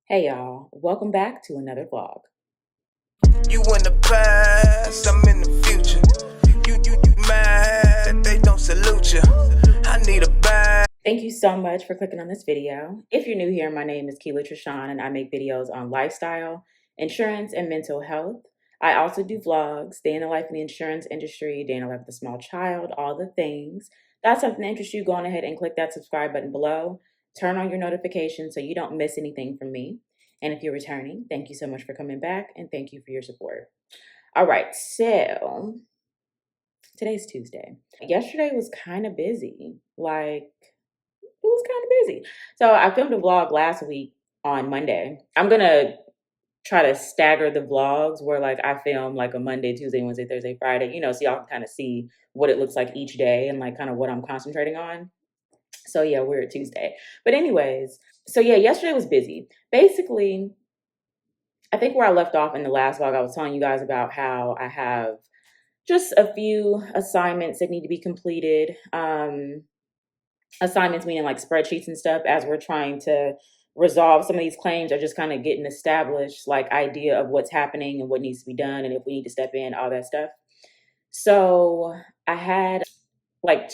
Hey y'all, welcome back to another vlog. You in the past, I'm in the future. You mad that they don't salute you. I need a bag. Thank you so much for clicking on this video. If you're new here, my name is Keela Trishawn and I make videos on lifestyle, insurance, and mental health. I also do vlogs, day in the life in the insurance industry, day in the life of a small child, all the things. That's something that interests you, go on ahead and click that subscribe button below. Turn on your notifications so you don't miss anything from me. And if you're returning, thank you so much for coming back and thank you for your support. All right, so today's Tuesday. Yesterday was kind of busy. It was kind of busy. So I filmed a vlog last week on Monday. I'm going to try to stagger the vlogs where I film like a Monday, Tuesday, Wednesday, Thursday, Friday, so y'all can kind of see what it looks like each day and kind of what I'm concentrating on. So yeah, we're at Tuesday. But anyways, so yeah, yesterday was busy. Basically, I think where I left off in the last vlog, I was telling you guys about how I have just a few assignments that need to be completed. Assignments meaning like spreadsheets and stuff as we're trying to resolve some of these claims or just kind of getting established idea of what's happening and what needs to be done and if we need to step in, all that stuff. So I had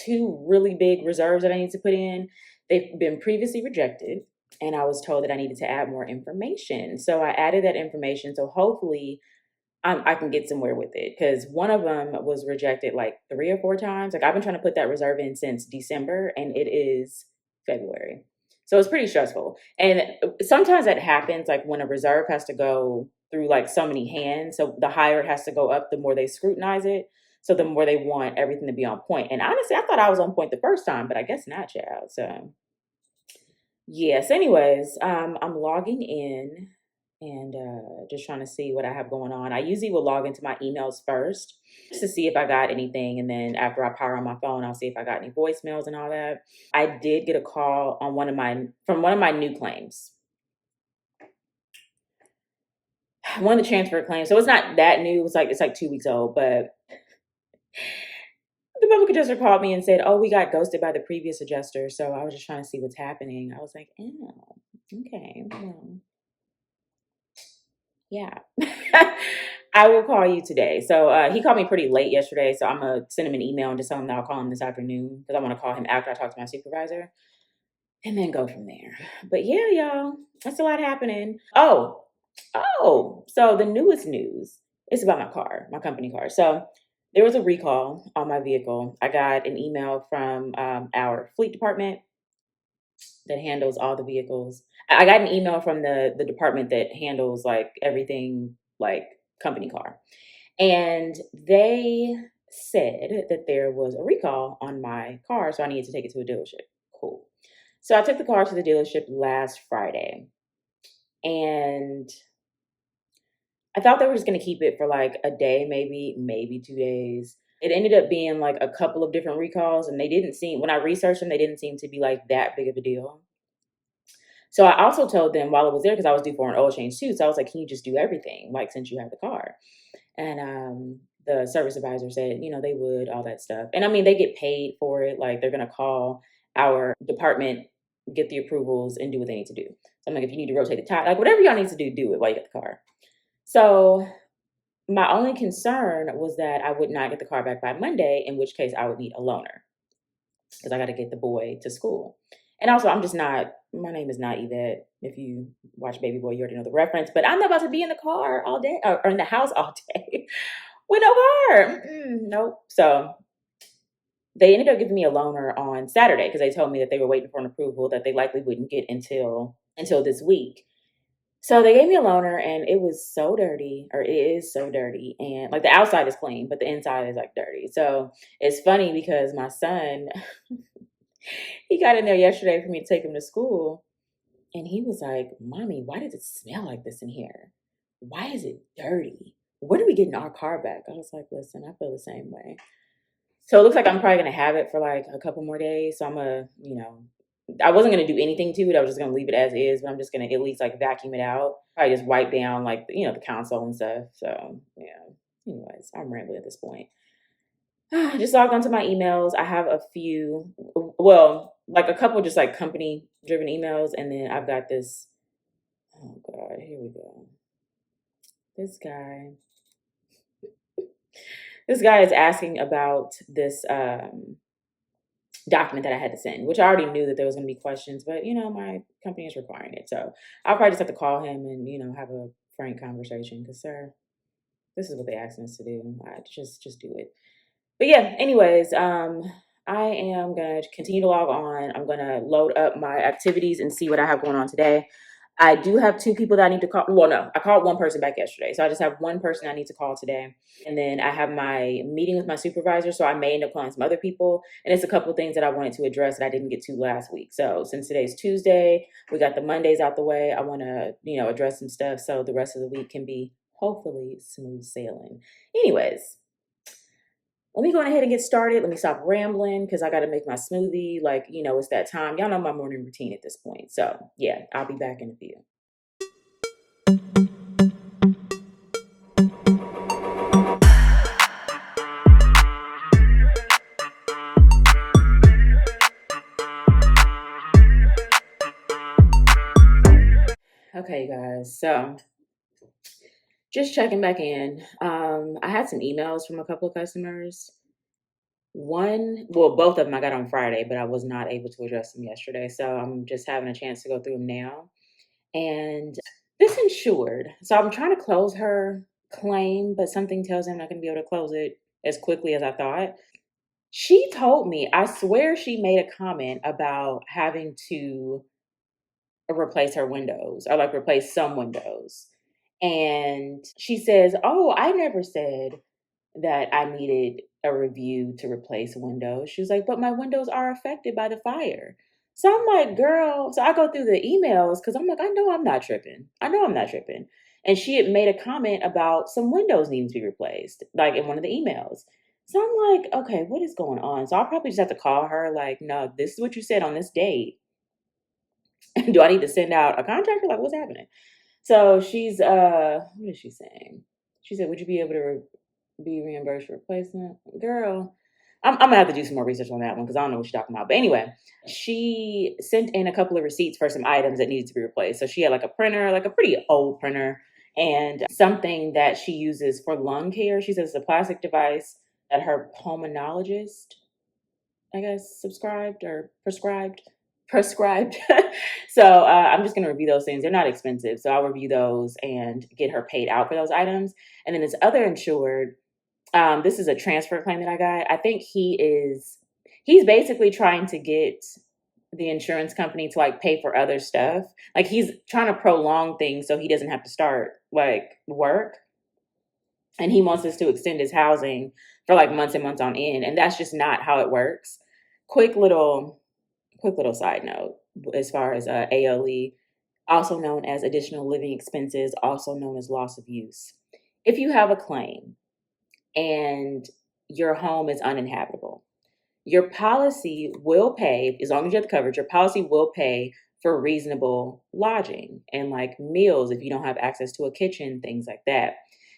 two really big reserves that I need to put in. They've been previously rejected and I was told that I needed to add more information. So I added that information. So hopefully I can get somewhere with it because one of them was rejected 3 or 4 times. I've been trying to put that reserve in since December and it is February. So it's pretty stressful. And sometimes that happens when a reserve has to go through so many hands. So the higher it has to go up, the more they scrutinize it. So the more they want everything to be on point. And honestly, I thought I was on point the first time, but I guess not, child. So yes, anyways, I'm logging in and just trying to see what I have going on. I usually will log into my emails first just to see if I got anything. And then after I power on my phone, I'll see if I got any voicemails and all that. I did get a call on from one of my new claims. One of the transfer claims. So it's not that new. It's like 2 weeks old, but the public adjuster called me and said, "Oh, we got ghosted by the previous adjuster." So I was just trying to see what's happening. I was like, "Oh, okay, well, yeah." I will call you today. So he called me pretty late yesterday. So I'm going to send him an email and just tell him that I'll call him this afternoon because I want to call him after I talk to my supervisor and then go from there. But yeah, y'all, that's a lot happening. Oh, so the newest news is about my car, my company car. So there was a recall on my vehicle. I got an email from our fleet department that handles all the vehicles. I got an email from the department that handles everything company car. And they said that there was a recall on my car, so I needed to take it to a dealership. Cool. So I took the car to the dealership last Friday. And I thought they were just going to keep it for a day, maybe 2 days. It ended up being a couple of different recalls, and when I researched them, they didn't seem to be that big of a deal. So I also told them while I was there, because I was due for an oil change too. So I was like, "Can you just do everything, since you have the car?" And the service advisor said, they would, all that stuff. And I mean, they get paid for it. They're going to call our department, get the approvals, and do what they need to do. So I'm like, if you need to rotate the tire, whatever y'all need to do it while you get the car. So my only concern was that I would not get the car back by Monday, in which case I would need a loaner because I got to get the boy to school. And also, my name is not Yvette. If you watch Baby Boy, you already know the reference. But I'm not about to be in the car all day or in the house all day with no car. Nope. So they ended up giving me a loaner on Saturday because they told me that they were waiting for an approval that they likely wouldn't get until this week. So they gave me a loaner and it was so dirty, or it is so dirty. And the outside is clean, but the inside is dirty. So it's funny because my son, he got in there yesterday for me to take him to school. And he was like, "Mommy, why does it smell like this in here? Why is it dirty? When are we getting our car back?" I was like, "Listen, I feel the same way." So it looks like I'm probably going to have it for a couple more days. So I'm going to, I wasn't going to do anything to it. I was just going to leave it as is, but I'm just going to at least vacuum it out. Probably just wipe down the console and stuff. So yeah, anyways, I'm rambling at this point. I just logged onto my emails. I have a few, well, a couple just company driven emails. And then I've got this, oh God, here we go. This guy. This guy is asking about this document that I had to send, which I already knew that there was going to be questions, but my company is requiring it. So I'll probably just have to call him and, have a frank conversation because, sir, this is what they asked us to do. Just do it. But yeah, anyways, I am going to continue to log on. I'm going to load up my activities and see what I have going on today. I do have two people that I need to call. Well, no, I called one person back yesterday. So I just have one person I need to call today. And then I have my meeting with my supervisor. So I may end up calling some other people. And it's a couple of things that I wanted to address that I didn't get to last week. So since today's Tuesday, we got the Mondays out the way. I want to, address some stuff so the rest of the week can be hopefully smooth sailing. Anyways, let me go ahead and get started. Let me stop rambling because I got to make my smoothie. It's that time. Y'all know my morning routine at this point. So, yeah, I'll be back in a few. Okay, guys. So, just checking back in. I had some emails from a couple of customers. Both of them I got on Friday, but I was not able to address them yesterday. So I'm just having a chance to go through them now. And this insured, so I'm trying to close her claim, but something tells me I'm not going to be able to close it as quickly as I thought. She told me, I swear she made a comment about having to replace her windows or replace some windows. And she says, "Oh, I never said that I needed a review to replace windows." She was like, "But my windows are affected by the fire." So I'm like, "Girl," so I go through the emails because I'm like, I know I'm not tripping. And she had made a comment about some windows needing to be replaced, in one of the emails. So I'm like, okay, what is going on? So I'll probably just have to call her, no, this is what you said on this date. Do I need to send out a contractor? What's happening? So she's what is she saying? She said, "Would you be able to be reimbursed for replacement?" Girl, I'm gonna have to do some more research on that one because I don't know what she's talking about. But anyway, she sent in a couple of receipts for some items that needed to be replaced. So she had a printer, a pretty old printer, and something that she uses for lung care. She says it's a plastic device that her pulmonologist, I guess, prescribed. So I'm just going to review those things. They're not expensive. So I'll review those and get her paid out for those items. And then this other insured, this is a transfer claim that I got. I think he's basically trying to get the insurance company to pay for other stuff. He's trying to prolong things so he doesn't have to start work. And he wants us to extend his housing for months and months on end. And that's just not how it works. Quick little side note as far as ALE, also known as additional living expenses, also known as loss of use. If you have a claim and your home is uninhabitable, your policy will pay, as long as you have the coverage, your policy will pay for reasonable lodging and meals if you don't have access to a kitchen, things like that.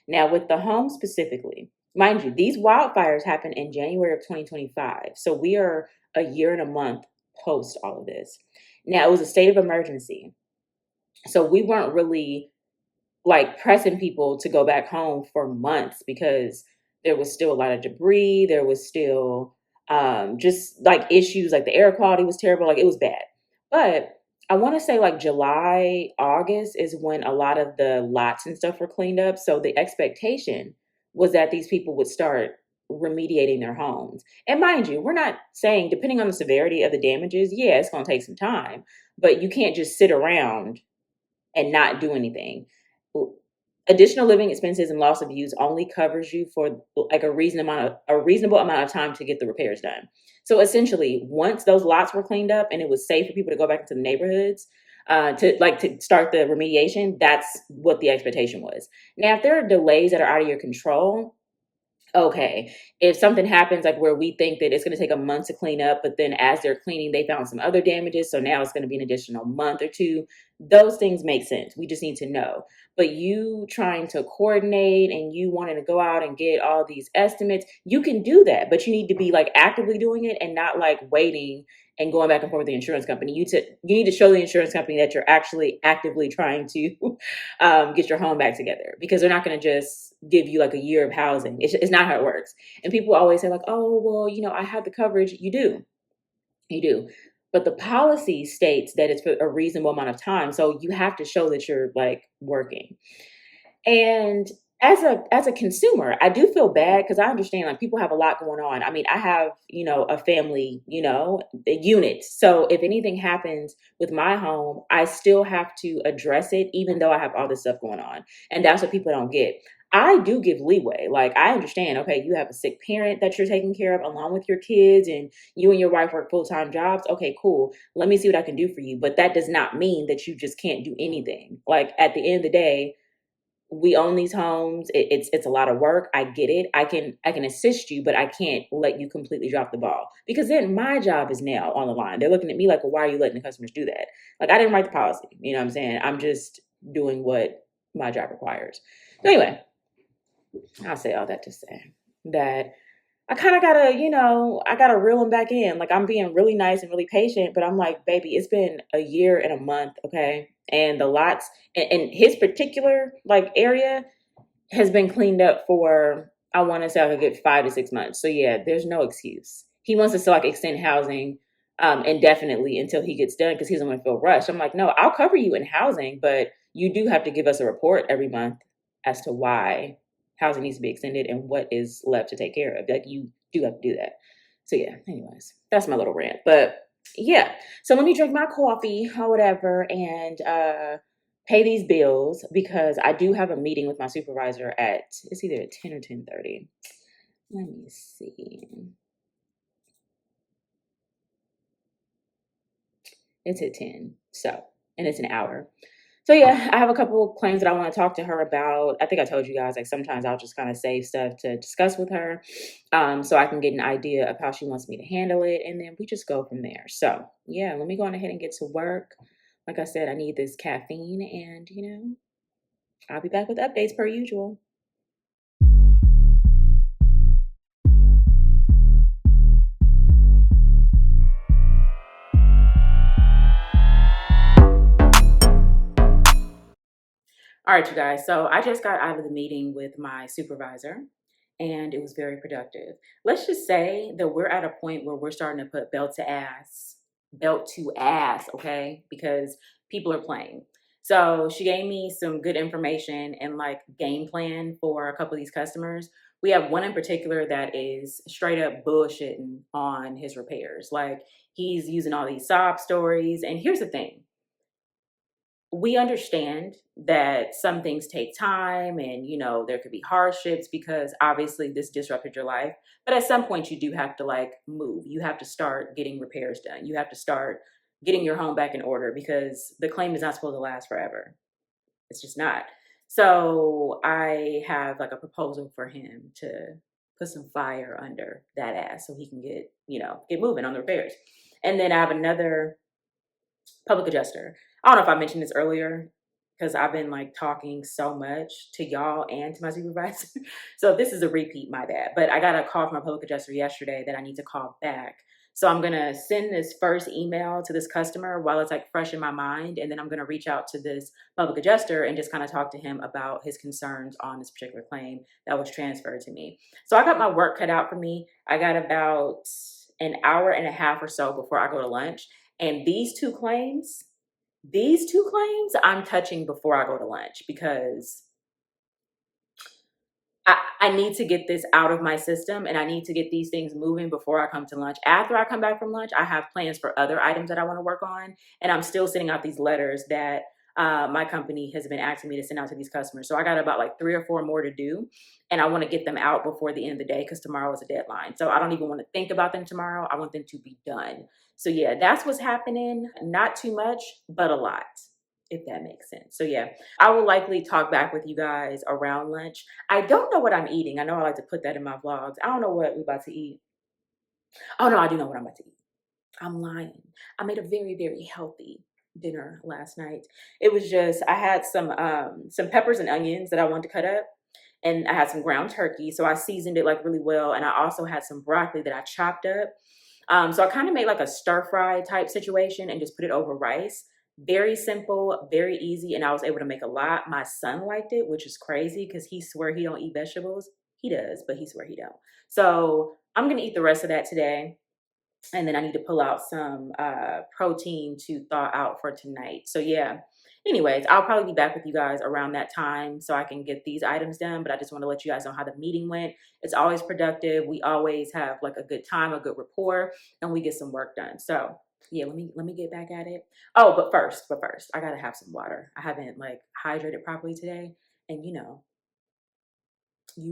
Now, with the home specifically, mind you, these wildfires happened in January of 2025. So we are a year and a month post all of this. Now, it was a state of emergency. So we weren't really pressing people to go back home for months because there was still a lot of debris. There was still just issues, the air quality was terrible. It was bad. But I want to say July, August is when a lot of the lots and stuff were cleaned up. So the expectation was that these people would start remediating their homes. And mind you, we're not saying, depending on the severity of the damages, yeah, it's going to take some time, but you can't just sit around and not do anything. Additional living expenses and loss of use only covers you for a reasonable amount of time to get the repairs done. So essentially, once those lots were cleaned up and it was safe for people to go back into the neighborhoods to start the remediation, that's what the expectation was. Now, if there are delays that are out of your control, okay, if something happens where we think that it's going to take a month to clean up, but then as they're cleaning, they found some other damages, so now it's going to be an additional month or two, Those things make sense. We just need to know. But you trying to coordinate and you wanting to go out and get all these estimates, you can do that, but you need to be like actively doing it and not like waiting and going back and forth with the insurance company. You need to show the insurance company that you're actually actively trying to get your home back together, because they're not going to just give you like a year of housing. It's not how it works. And people always say like, oh, well, I have the coverage. You do. But the policy states that it's for a reasonable amount of time. So you have to show that you're like working. And as a consumer, I do feel bad because I understand like people have a lot going on. I mean, I have, a family, a unit. So if anything happens with my home, I still have to address it, even though I have all this stuff going on. And that's what people don't get. I do give leeway. Like, I understand, okay, you have a sick parent that you're taking care of along with your kids, and you and your wife work full-time jobs. Okay, cool. Let me see what I can do for you. But that does not mean that you just can't do anything. Like, at the end of the day, we own these homes. It's a lot of work. I get it. I can assist you, but I can't let you completely drop the ball, because then my job is now on the line. They're looking at me like, well, why are you letting the customers do that? Like, I didn't write the policy. You know what I'm saying? I'm just doing what my job requires. So anyway, I'll say all that to say that I kind of gotta, I gotta reel him back in. Like, I'm being really nice and really patient, but I'm like, baby, it's been a year and a month, okay? And the lots and his particular like area has been cleaned up for, I want to say, like a good 5 to 6 months. So yeah, there's no excuse. He wants us to like extend housing indefinitely until he gets done, because he doesn't want to feel rushed. I'm like, no, I'll cover you in housing, but you do have to give us a report every month as to why housing needs to be extended and what is left to take care of. Like, you do have to do that. So yeah, anyways, that's my little rant. But yeah, so let me drink my coffee or whatever and pay these bills, because I do have a meeting with my supervisor at, it's either at 10 or 10:30. Let me see. It's at 10. So, and it's an hour. So yeah, I have a couple of claims that I want to talk to her about. I think I told you guys, like, sometimes I'll just kind of save stuff to discuss with her, so I can get an idea of how she wants me to handle it, and then we just go from there. So yeah, let me go on ahead and get to work. Like I said, I need this caffeine, and I'll be back with updates per usual. All right, you guys. So I just got out of the meeting with my supervisor, and it was very productive. Let's just say that we're at a point where we're starting to put belt to ass, okay? Because people are playing. So she gave me some good information and like game plan for a couple of these customers. We have one in particular that is straight up bullshitting on his repairs. Like, he's using all these sob stories. And here's the thing, we understand that some things take time, and there could be hardships because obviously this disrupted your life, but at some point you do have to like move. You have to start getting repairs done. You have to start getting your home back in order, because the claim is not supposed to last forever. It's just not. So I have like a proposal for him to put some fire under that ass so he can get moving on the repairs. And then I have another public adjuster. I don't know if I mentioned this earlier, because I've been like talking so much to y'all and to my supervisor. So if this is a repeat, my bad. But I got a call from a public adjuster yesterday that I need to call back. So I'm gonna send this first email to this customer while it's like fresh in my mind, and then I'm gonna reach out to this public adjuster and just kind of talk to him about his concerns on this particular claim that was transferred to me. So I got my work cut out for me. I got about an hour and a half or so before I go to lunch. And these two claims I'm touching before I go to lunch, because I need to get this out of my system, and I need to get these things moving before I come to lunch. After I come back from lunch, I have plans for other items that I want to work on. And I'm still sending out these letters that my company has been asking me to send out to these customers. So I got about like 3 or 4 more to do. And I want to get them out before the end of the day, because tomorrow is a deadline. So I don't even want to think about them tomorrow. I want them to be done. So yeah, that's what's happening. Not too much, but a lot, if that makes sense. So yeah, I will likely talk back with you guys around lunch. I don't know what I'm eating. I know I like to put that in my vlogs. I don't know what we're about to eat. Oh no, I do know what I'm about to eat. I'm lying. I made a very, very healthy dinner last night. It was just I had some peppers and onions that I wanted to cut up, and I had some ground turkey, so I seasoned it like really well, and I also had some broccoli that I chopped up. So I kind of made like a stir fry type situation and just put it over rice. Very simple, very easy, and I was able to make a lot. My son liked it, which is crazy because he swear he don't eat vegetables. He does, but he swear he don't. So I'm gonna eat the rest of that today, and then I need to pull out some protein to thaw out for tonight. So yeah. Anyways, I'll probably be back with you guys around that time so I can get these items done. But I just want to let you guys know how the meeting went. It's always productive. We always have like a good time, a good rapport, and we get some work done. So yeah, let me get back at it. Oh, but first, I gotta have some water. I haven't like hydrated properly today, and you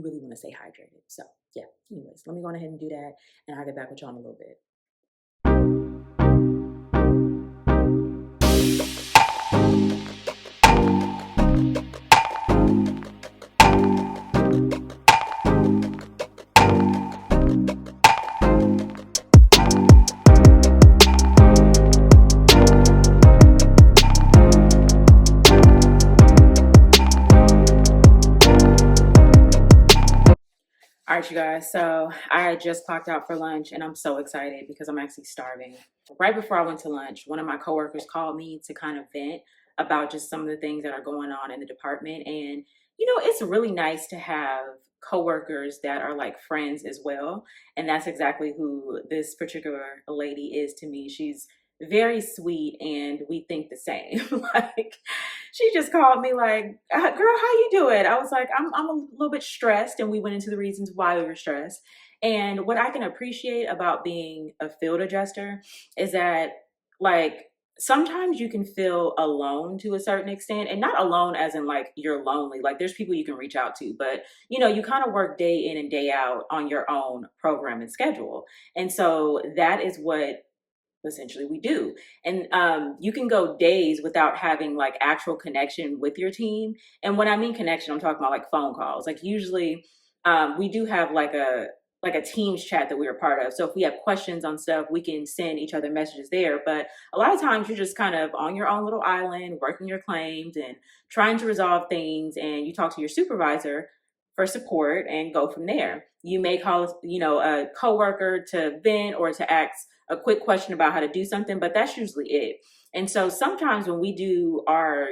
really want to stay hydrated. So yeah. Anyways, let me go ahead and do that, and I'll get back with y'all in a little bit. All right, you guys. So I just clocked out for lunch and I'm so excited because I'm actually starving. Right before I went to lunch, one of my coworkers called me to kind of vent about just some of the things that are going on in the department. And, it's really nice to have coworkers that are like friends as well. And that's exactly who this particular lady is to me. She's very sweet and we think the same. Like, she just called me like, girl, how you doing? I was like, I'm a little bit stressed, and we went into the reasons why we were stressed. And what I can appreciate about being a field adjuster is that, like, sometimes you can feel alone to a certain extent, and not alone as in like you're lonely. Like, there's people you can reach out to, but you kind of work day in and day out on your own program and schedule. And so that is what essentially we do. And you can go days without having like actual connection with your team. And when I mean connection, I'm talking about like phone calls. Like, usually we do have like a Teams chat that we're a part of. So if we have questions on stuff, we can send each other messages there. But a lot of times you're just kind of on your own little island, working your claims and trying to resolve things. And you talk to your supervisor for support and go from there. You may call, a coworker to vent or to ask a quick question about how to do something, but that's usually it. And so sometimes when we do our,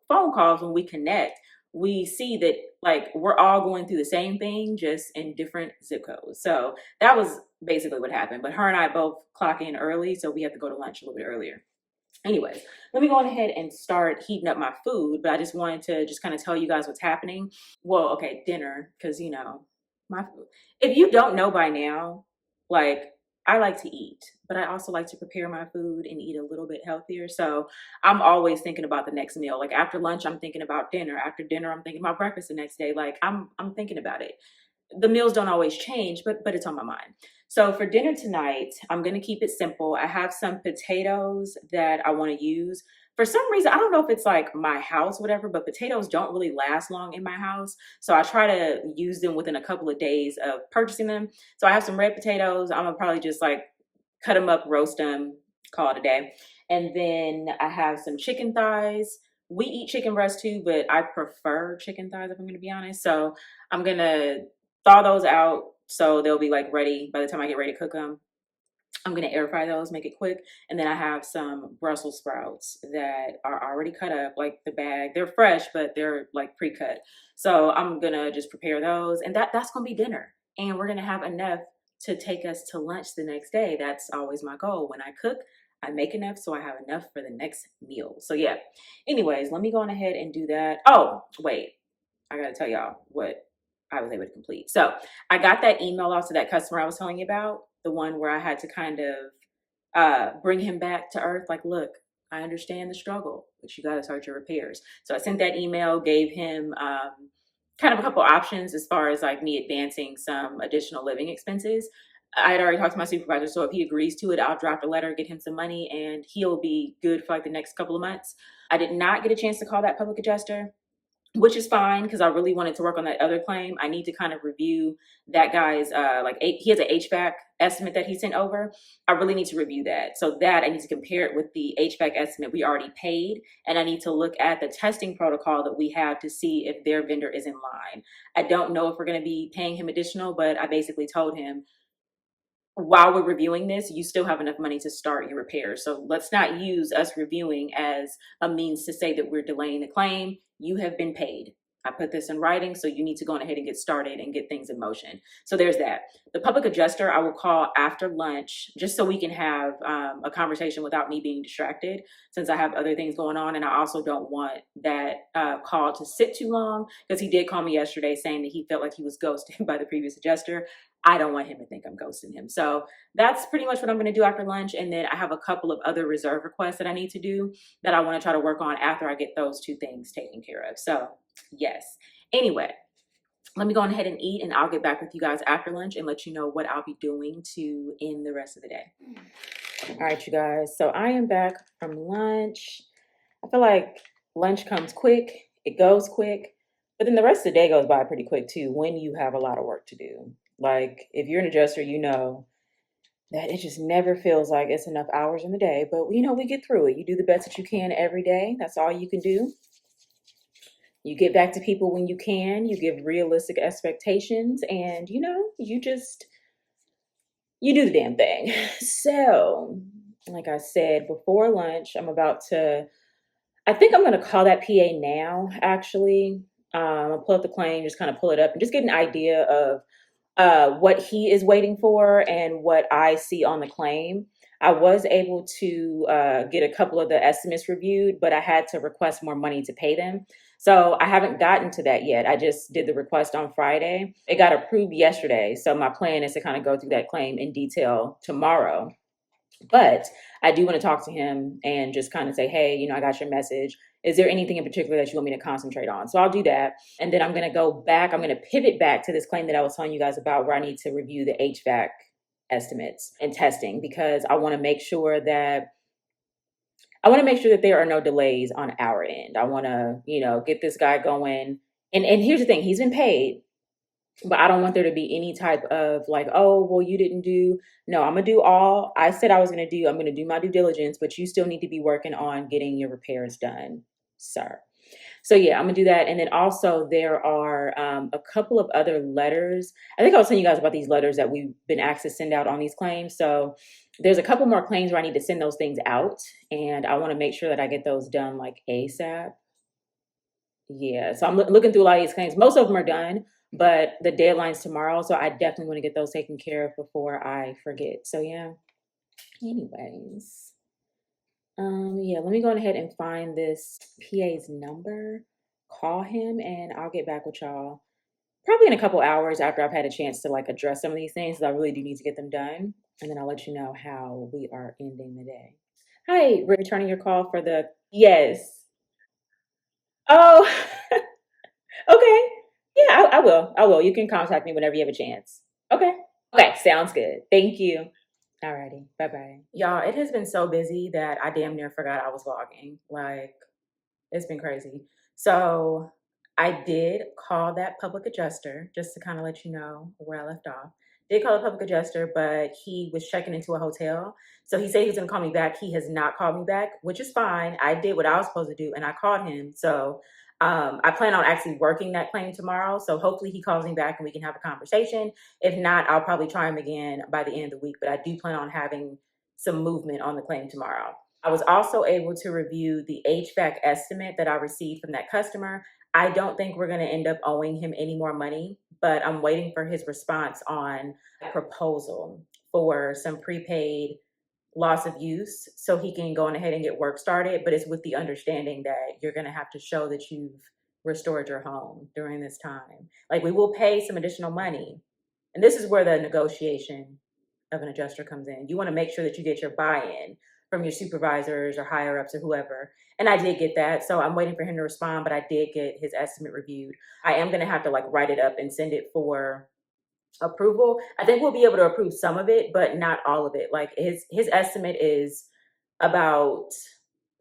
phone calls, when we connect, we see that like we're all going through the same thing, just in different zip codes. So that was basically what happened. But her and I both clock in early, so we have to go to lunch a little bit earlier. Anyways, let me go on ahead and start heating up my food, but I just wanted to just kind of tell you guys what's happening. Well, okay, dinner, because my food. If you don't know by now, like, I like to eat, but I also like to prepare my food and eat a little bit healthier. So I'm always thinking about the next meal. Like, after lunch, I'm thinking about dinner. After dinner, I'm thinking about breakfast the next day. Like, I'm thinking about it. The meals don't always change, but it's on my mind. So for dinner tonight, I'm gonna keep it simple. I have some potatoes that I want to use. For some reason, I don't know if it's like my house, whatever, but potatoes don't really last long in my house. So I try to use them within a couple of days of purchasing them. So I have some red potatoes. I'm gonna probably just like cut them up, roast them, call it a day. And then I have some chicken thighs. We eat chicken breast too, but I prefer chicken thighs if I'm gonna be honest. So I'm gonna thaw those out so they'll be like ready by the time I get ready to cook them. I'm gonna air fry those, make it quick. And then I have some Brussels sprouts that are already cut up, like the bag. They're fresh, but they're like pre-cut. So I'm gonna just prepare those, and that's gonna be dinner. And we're gonna have enough to take us to lunch the next day. That's always my goal. When I cook, I make enough so I have enough for the next meal. So yeah. Anyways, let me go on ahead and do that. Oh, wait. I gotta tell y'all what I was able to complete. So I got that email off to that customer I was telling you about, the one where I had to kind of bring him back to earth. Like, look, I understand the struggle, but you got to start your repairs. So I sent that email, gave him kind of a couple options as far as like me advancing some additional living expenses. I had already talked to my supervisor, so if he agrees to it, I'll draft a letter, get him some money, and he'll be good for like the next couple of months. I did not get a chance to call that public adjuster. which is fine because I really wanted to work on that other claim. I need to kind of review that guy's he has an HVAC estimate that he sent over. I really need to review that. So that I need to compare it with the HVAC estimate we already paid, and I need to look at the testing protocol that we have to see if their vendor is in line. I don't know if we're going to be paying him additional, but I basically told him while we're reviewing this, you still have enough money to start your repairs. So let's not use us reviewing as a means to say that we're delaying the claim. You have been paid. I put this in writing, so you need to go ahead and get started and get things in motion. So there's that. The public adjuster I will call after lunch just so we can have a conversation without me being distracted, since I have other things going on. And I also don't want that call to sit too long, because he did call me yesterday saying that he felt like he was ghosted by the previous adjuster. I don't want him to think I'm ghosting him. So that's pretty much what I'm going to do after lunch. And then I have a couple of other reserve requests that I need to do that I want to try to work on after I get those two things taken care of. So yes. Anyway, let me go ahead and eat, and I'll get back with you guys after lunch and let you know what I'll be doing to end the rest of the day. All right, you guys. So I am back from lunch. I feel like lunch comes quick. It goes quick. But then the rest of the day goes by pretty quick too when you have a lot of work to do. Like if you're an adjuster, you know that it just never feels like it's enough hours in the day. But we get through it. You do the best that you can every day. That's all you can do. You get back to people when you can. You give realistic expectations, and you do the damn thing. So, like I said, before lunch, I think I'm going to call that PA now, actually. I'll pull up the claim, just kind of pull it up and just get an idea of what he is waiting for and what I see on the claim. I was able to get a couple of the estimates reviewed, but I had to request more money to pay them. So I haven't gotten to that yet. I just did the request on Friday. It got approved yesterday. So my plan is to kind of go through that claim in detail tomorrow. But I do want to talk to him and just kind of say, hey, I got your message. Is there anything in particular that you want me to concentrate on? So I'll do that. And then I'm going to go back. I'm going to pivot back to this claim that I was telling you guys about, where I need to review the HVAC estimates and testing, because I want to make sure that there are no delays on our end. I want to, get this guy going. And here's the thing, he's been paid. But I don't want there to be any type of like, oh, well, you didn't do. No, I'm going to do all I said I was going to do. I'm going to do my due diligence, but you still need to be working on getting your repairs done, sir. So yeah, I'm going to do that. And then also there are a couple of other letters. I think I was telling you guys about these letters that we've been asked to send out on these claims. So there's a couple more claims where I need to send those things out. And I want to make sure that I get those done like ASAP. Yeah, so I'm looking through a lot of these claims. Most of them are done, but the deadline's tomorrow, so I definitely want to get those taken care of before I forget. So yeah. Anyways, yeah, let me go ahead and find this PA's number, call him, and I'll get back with y'all probably in a couple hours after I've had a chance to like address some of these things, because I really do need to get them done, and then I'll let you know how we are ending the day. Hi, returning your call for the yes. Oh, okay. Yeah, I will. I will. You can contact me whenever you have a chance. Okay. Okay. Sounds good. Thank you. Alrighty. Bye bye. Y'all, it has been so busy that I damn near forgot I was vlogging. Like, it's been crazy. So I did call that public adjuster just to kind of let you know where I left off. Did call the public adjuster, but he was checking into a hotel. So he said he was going to call me back. He has not called me back, which is fine. I did what I was supposed to do, and I called him. So I plan on actually working that claim tomorrow. So hopefully he calls me back and we can have a conversation. If not, I'll probably try him again by the end of the week. But I do plan on having some movement on the claim tomorrow. I was also able to review the HVAC estimate that I received from that customer. I don't think we're going to end up owing him any more money, but I'm waiting for his response on a proposal for some prepaid loss of use so he can go on ahead and get work started. But it's with the understanding that you're going to have to show that you've restored your home during this time. Like, we will pay some additional money. And this is where the negotiation of an adjuster comes in. You want to make sure that you get your buy-in from your supervisors or higher ups or whoever. And I did get that. So I'm waiting for him to respond, but I did get his estimate reviewed. I am going to have to like write it up and send it for approval. I think we'll be able to approve some of it, but not all of it. Like his estimate is about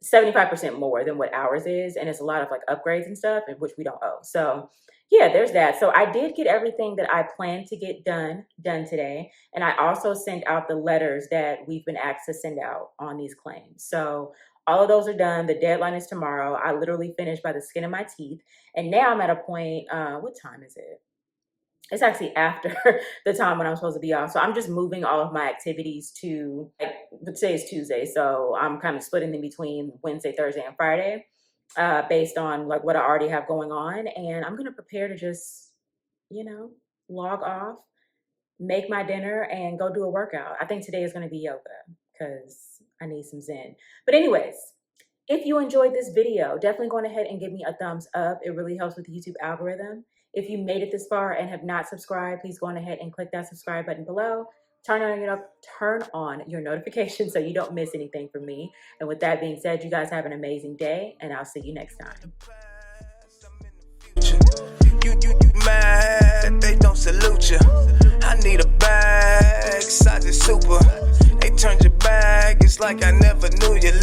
75% more than what ours is. And it's a lot of like upgrades and stuff, which we don't owe. So yeah, there's that. So I did get everything that I planned to get done today. And I also sent out the letters that we've been asked to send out on these claims. So all of those are done. The deadline is tomorrow. I literally finished by the skin of my teeth. And now I'm at a point, what time is it? It's actually after the time when I'm supposed to be off. So I'm just moving all of my activities to, like, today is Tuesday. So I'm kind of splitting in between Wednesday, Thursday, and Friday, based on like what I already have going on. And I'm going to prepare to just, log off, make my dinner, and go do a workout. I think today is going to be yoga because I need some zen. But anyways, if you enjoyed this video, definitely go ahead and give me a thumbs up. It really helps with the YouTube algorithm. If you made it this far and have not subscribed, please go on ahead and click that subscribe button below. Turn on your notifications so you don't miss anything from me. And with that being said, you guys have an amazing day, and I'll see you next time. You mad, they don't salute you. I need a bag, size is super. They turned your bag, it's like I never knew you leave.